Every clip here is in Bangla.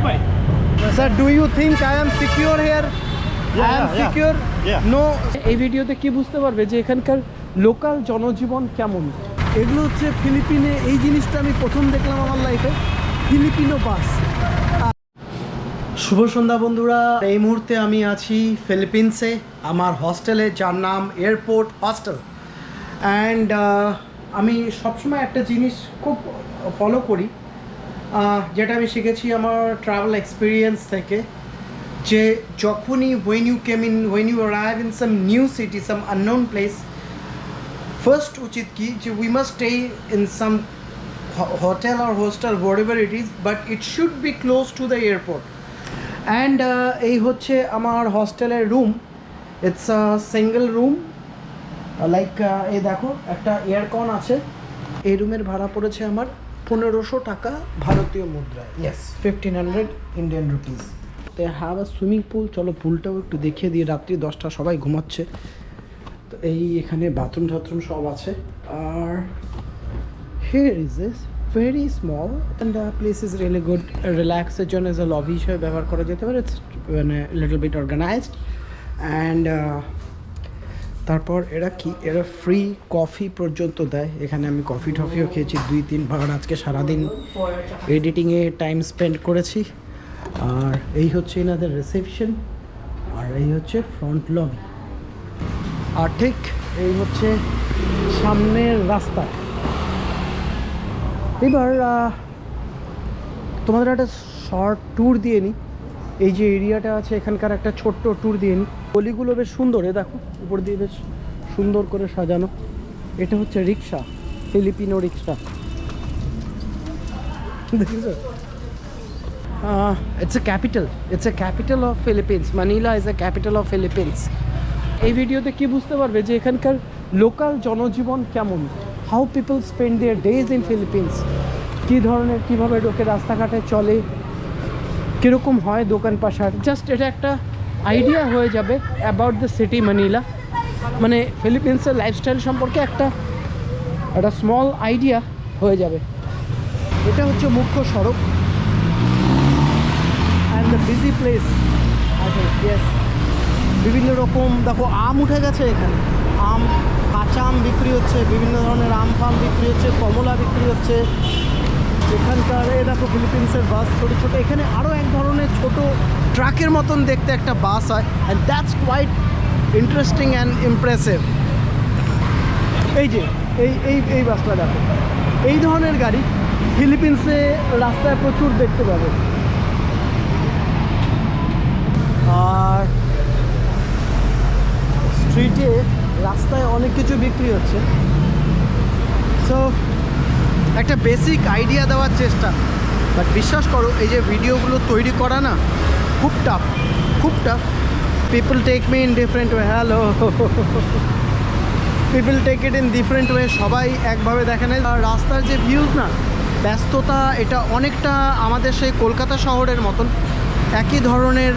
Sir, do you think I am secure here? I am secure? No. এই ভিডিওতে কি বুঝতে পারবে যে এখানকার লোকাল জনজীবন কেমন। এগুলো হচ্ছে ফিলিপিনে, এই জিনিসটা আমি প্রথম দেখলাম আমার লাইফে, ফিলিপিনো বাস। শুভ সন্ধ্যা বন্ধুরা, এই মুহূর্তে আমি আছি ফিলিপিন্সে আমার হস্টেলে, যার নাম এয়ারপোর্ট হস্টেল। অ্যান্ড আমি সবসময় একটা জিনিস খুব ফলো করি, যেটা আমি শিখেছি আমার ট্রাভেল এক্সপিরিয়েন্স থেকে, যে যখনই when you arrive in some new city, some unknown place, first উচিত কি যে we must stay in some hotel or hostel, whatever it is, but it should be close to the airport. And এই হচ্ছে আমার হস্টেলের room. It's a single room, like এই দেখো একটা এয়ারকন আছে। এই রুমের ভাড়া পড়েছে আমার 1500 টাকা ভারতীয় মুদ্রায়, yes 1500 Indian rupees. They have a swimming pool. চলো পুলটাও একটু দেখিয়ে দিই। রাত্রি 10টা, সবাই ঘুমাচ্ছে, তো এই এখানে বাথরুম টাথরুম সব আছে। আর here is this very small and place is really good. রিল্যাক্সের জন্য এজ আ লবি হিসেবে ব্যবহার করা যেতে পারে। ইটস মানে লিটল বিট অর্গানাইজড। অ্যান্ড তারপর এরা ফ্রি কফি পর্যন্ত দেয় এখানে। আমি কফি টফিও খেয়েছি 2-3 বার। আজকে সারাদিন এডিটিংয়ে টাইম স্পেন্ড করেছি। আর এই হচ্ছে এনাদের রিসেপশন, আর এই হচ্ছে ফ্রন্ট লবি, আর ঠিক এই হচ্ছে সামনের রাস্তা। এবার তোমাদের একটা শর্ট ট্যুর দিয়ে নিই। এই যে এরিয়াটা আছে এখানকার একটা ছোট্ট ট্যুর দিয়ে নিই। গলিগুলো বেশ সুন্দর, দেখো উপর দিয়ে বেশ সুন্দর করে সাজানো। এটা হচ্ছে রিক্সা, ফিলিপিনো রিক্সা, দেখেছো? It's a capital of Philippines. Manila is a capital of Philippines. এই ভিডিওতে কি বুঝতে পারবে যে এখানকার লোকাল জনজীবন কেমন, how people spend their days in Philippines, কী ধরনের, কীভাবে লোকে রাস্তাঘাটে চলে, কীরকম হয় দোকান পাশার। জাস্ট এটা একটা আইডিয়া হয়ে যাবে অ্যাবাউট দ্য সিটি মানিলা, মানে ফিলিপিন্সের লাইফস্টাইল সম্পর্কে একটা স্মল আইডিয়া হয়ে যাবে। এটা হচ্ছে মুখ্য সড়ক অ্যান্ড দ্য বিজি প্লেস। আচ্ছা, ইয়েস, বিভিন্ন রকম দেখো আম উঠে গেছে এখানে। আম, কাঁচা আম বিক্রি হচ্ছে, বিভিন্ন ধরনের আম ফাম বিক্রি হচ্ছে, কমলা বিক্রি হচ্ছে এখানকার। এ দেখো ফিলিপিন্সের বাস ছোটো ছোটো। এখানে আরও এক ধরনের ছোট ট্রাকের মতন দেখতে একটা বাস হয়, and that's quite interesting and impressive. এই যে এই বাসটা দেখো, এই ধরনের গাড়ি ফিলিপিন্সে রাস্তায় প্রচুর দেখতে পাবে। আর স্ট্রিটে, রাস্তায় অনেক কিছু বিক্রি হচ্ছে। সো একটা বেসিক আইডিয়া দেওয়ার চেষ্টা, বাট বিশ্বাস করো এই যে ভিডিওগুলো তৈরি করা না খুব টাফ, খুব tough. People take me in different way. Hello, people take it in different way. সবাই একভাবে দেখে নেয়। আর রাস্তার যে ভিউজ না, ব্যস্ততা, এটা অনেকটা আমাদের সেই কলকাতা শহরের মতন। একই ধরনের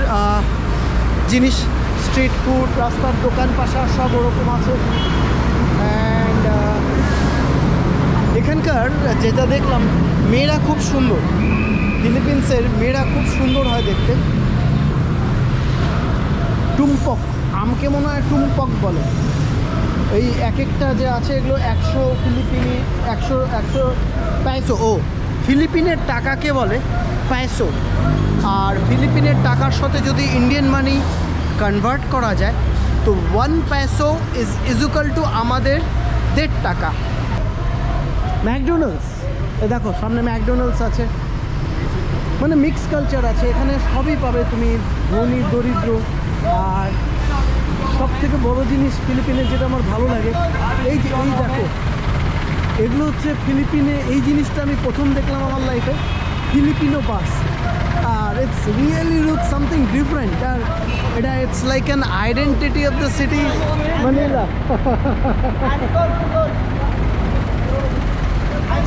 জিনিস, স্ট্রিট ফুড, রাস্তার দোকান পাশা সব ওরকম আছে। অ্যান্ড এখানকার যেটা দেখলাম, মেয়েরা খুব সুন্দর। ফিলিপিন্সের মেয়েরা খুব সুন্দর হয় দেখতে। টুমপক, আমকে মনে হয় টুমপক বলে। এই এক একটা যে আছে এগুলো 100 ফিলিপিনি, 100 পয়সো। ও, ফিলিপিনের টাকাকে বলে পয়সো। আর ফিলিপিনের টাকার সাথে যদি ইন্ডিয়ান মানি কনভার্ট করা যায়, তো 1 পয়সো ইজ ইকুয়াল টু আমাদের 1.5 টাকা। ম্যাকডোনাল্ডস, এ দেখো সামনে ম্যাকডোনাল্ডস আছে। মানে মিক্স কালচার আছে এখানে, সবই পাবে তুমি, ধনী দরিদ্র। আর সব থেকে বড়ো জিনিস ফিলিপিনের যেটা আমার ভালো লাগে, এই যে এই দেখো, এগুলো হচ্ছে ফিলিপিনে, এই জিনিসটা আমি প্রথম দেখলাম আমার লাইফে, ফিলিপিনো বাস। আর it's really look something different. আর এটা it's like an identity of the city Manila.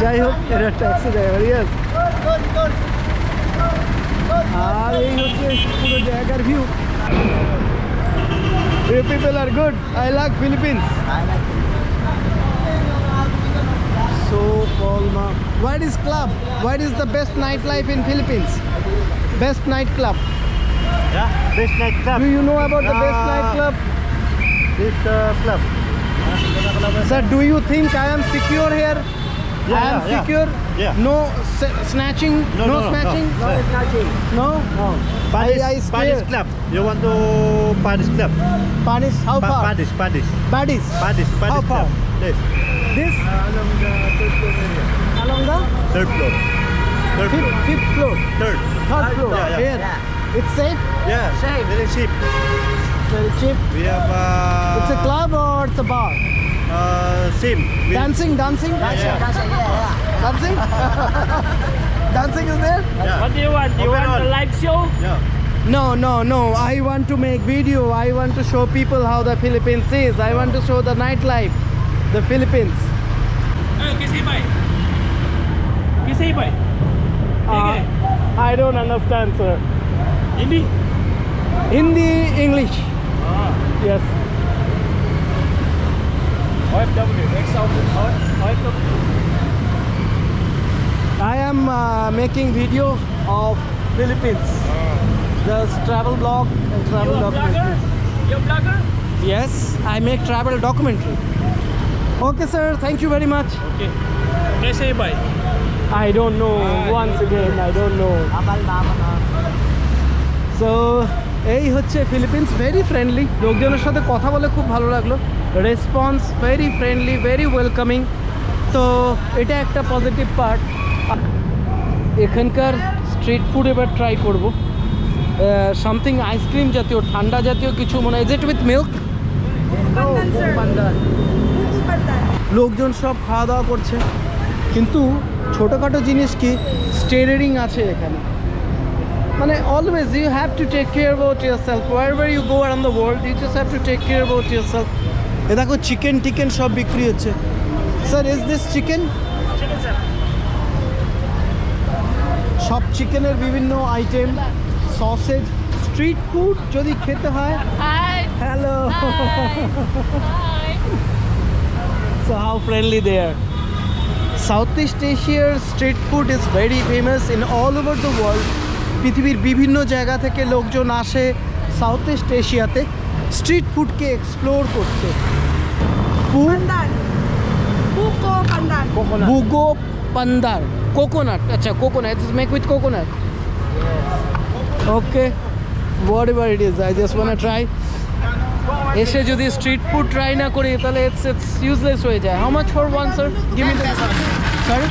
যাই হোক, এটা ট্যাক্সি ড্রাইভার, ইয়েস। আর এই হচ্ছে পুরো জায়গার view. You people are good. I like Philippines. So, Palma. What is club? What is the best nightlife in Philippines? Best nightclub. Yeah, best nightclub. Do you know about the best nightclub? This club. Sir, do you think I am secure here? Yeah, I am yeah, secure. yeah. No snatching. No, No no, snatching. no. No. No. I Paris scared. club. You want to Paris club? Paris. How far? Paris. Badis. How far? Club. Yes. This Along the third floor area. along the Third floor. Third floor. fifth floor. Third. Third floor. Yeah, yeah. Here. It's safe. Yeah. Safe. Very cheap. Very cheap. We have. It's a club or it's a bar? Same. Dancing. Dancing, yeah. Dancing. Dancing is there? Yeah. What do you want? You want a live show? Yeah. No. I want to make video. I want to show people how the Philippines is. I want to show the nightlife, the Philippines. किसी भाई I don't understand, sir. Hindi Hindi, English. Yes. OFW I am making video of Philippines. There's travel blog and travel documentary. You blogger? Yes, I make travel documentary. Okay, sir. Thank you very much. Okay. कैसे है भाई? I don't know. Once again, I don't know. So, এই হচ্ছে ফিলিপিন্স, ভেরি ফ্রেন্ডলি, লোকজনের সাথে কথা বলে খুব ভালো লাগলো, response very friendly, very welcoming. তো এটা একটা পজিটিভ পার্ট। এখানকার স্ট্রিট ফুড এবার ট্রাই করব, সামথিং আইসক্রিম জাতীয়, ঠান্ডা জাতীয় কিছু মনে হয়। Is it with milk? লোকজন সব খাওয়া দাওয়া করছে, কিন্তু ছোটোখাটো জিনিস কি স্টেরিং আছে এখানে, মানে always you have to take care about yourself, wherever you go around the world you just have to take care about yourself. এ দেখো চিকেন সব বিক্রি হচ্ছে। Sir, is this chicken? সব চিকেনের বিভিন্ন আইটেম, সসেজ, স্ট্রিট ফুড যদি খেতে হয়। Hello. So how friendly they are. Southeast Asia's street food is very famous in all over the world. পৃথিবীর বিভিন্ন জায়গা থেকে লোকজন আসে সাউথ ইস্ট এশিয়াতে স্ট্রিট ফুডকে এক্সপ্লোর করতে। বুগো পান্দার, কোকোনাট। আচ্ছা, coconut, it's make with coconut. Okay, what ever it is, I just want to try. এসে যদি স্ট্রিট ফুড ট্রাই না করি তাহলে ইটস ইউজলেস হয়ে যায়। How much for one, sir? Give me the sorry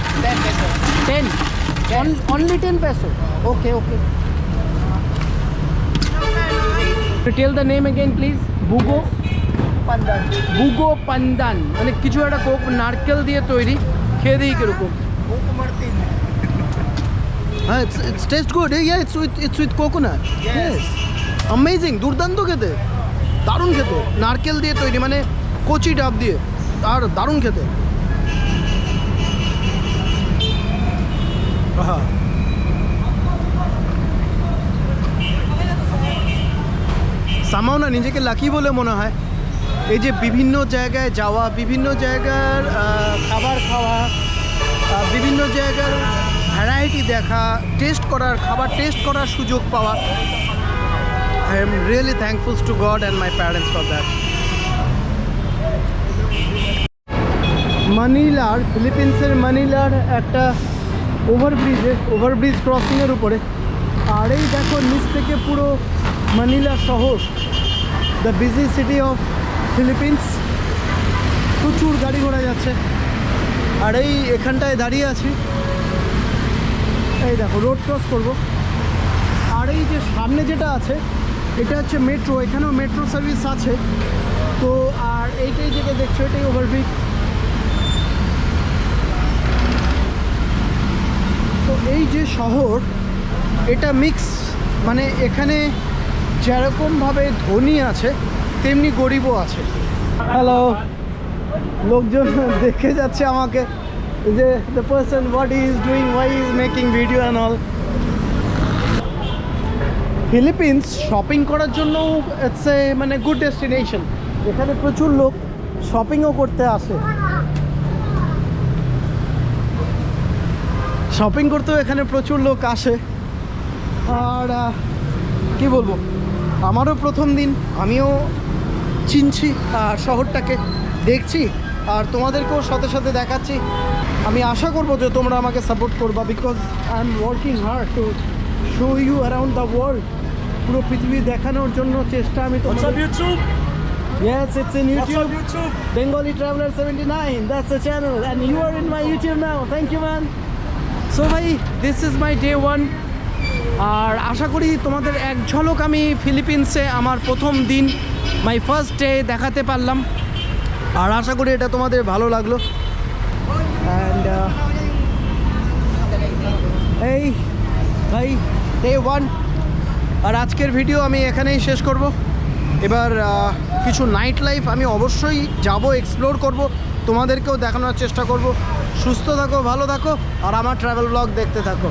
10 only 10 peso. Okay. Tell the name again, please. Bugo pandan. মানে কিছু একটা নারকেল দিয়ে তৈরি, খেয়ে দিই কিরকম। হ্যাঁ, it's taste good. Yeah, it's with coconut. Yes. Amazing, দুর্দান্ত খেতে, দারুণ খেতে, নারকেল দিয়ে তৈরি, মানে কচি ডাব দিয়ে, আর দারুণ খেতে। সামাও না নিজেকে লাকি বলে মনে হয়, এই যে বিভিন্ন জায়গায় যাওয়া, বিভিন্ন জায়গার খাবার খাওয়া, বিভিন্ন জায়গার ভ্যারাইটি দেখা, টেস্ট করার, খাবার টেস্ট করার সুযোগ পাওয়া। I am really thankful to God and my parents for that. মানিলার, ফিলিপিন্সের মানিলার একটা ওভারব্রিজ ক্রসিংয়ের উপরে, আর এই দেখো নিচ থেকে পুরো মানিলা শহর, the busy city of Philippines. প্রচুর গাড়ি ঘোড়া যাচ্ছে, আর এখানটায় দাঁড়িয়ে আছি, এই দেখো রোড ক্রস করব। আর এই যে সামনে যেটা আছে এটা হচ্ছে মেট্রো, এখানেও মেট্রো সার্ভিস আছে। তো আর এইটাই যেটা দেখছো এটাই ওভারব্রিজ। তো এই যে শহর, এটা মিক্স, মানে এখানে যেরকমভাবে ধনী আছে তেমনি গরিবও আছে। হ্যালো, লোকজন দেখে যাচ্ছে আমাকে যে the person what he is doing, why is making video and all. Philippines shopping করার জন্য ইটস এ মানে গুড ডেস্টিনেশন। এখানে প্রচুর লোক শপিংও করতে আসে, শপিং করতেও এখানে প্রচুর লোক আসে। আর কি বলবো, আমারও প্রথম দিন, আমিও চিনছি আর শহরটাকে দেখছি আর তোমাদেরকেও সাথে সাথে দেখাচ্ছি। আমি আশা করবো যে তোমরা আমাকে সাপোর্ট করবা, because I am working hard to show you around the world. পুরো পৃথিবী দেখানোর জন্য চেষ্টা আমি What's up, তোমাদের। YouTube? Yes, it's in What's YouTube. up, YouTube? Bengali Traveler 79, that's the channel, and you are in my YouTube now. Thank you, man. So ভাই, this is my day 1. আর আশা করি তোমাদের এক ঝলক আমি ফিলিপিন্সে আমার প্রথম দিন, মাই ফার্স্ট ডে দেখাতে পারলাম। আর আশা করি এটা তোমাদের ভালো লাগলো। অ্যান্ড এই ভাই, ডে 1। আর আজকের ভিডিও আমি এখানেই শেষ করব। এবার কিছু নাইট লাইফ আমি অবশ্যই যাব, এক্সপ্লোর করব, তোমাদেরকেও দেখানোর চেষ্টা করব। সুস্থ থাকো, ভালো থাকো, আর আমার ট্রাভেল ব্লগ দেখতে থাকো।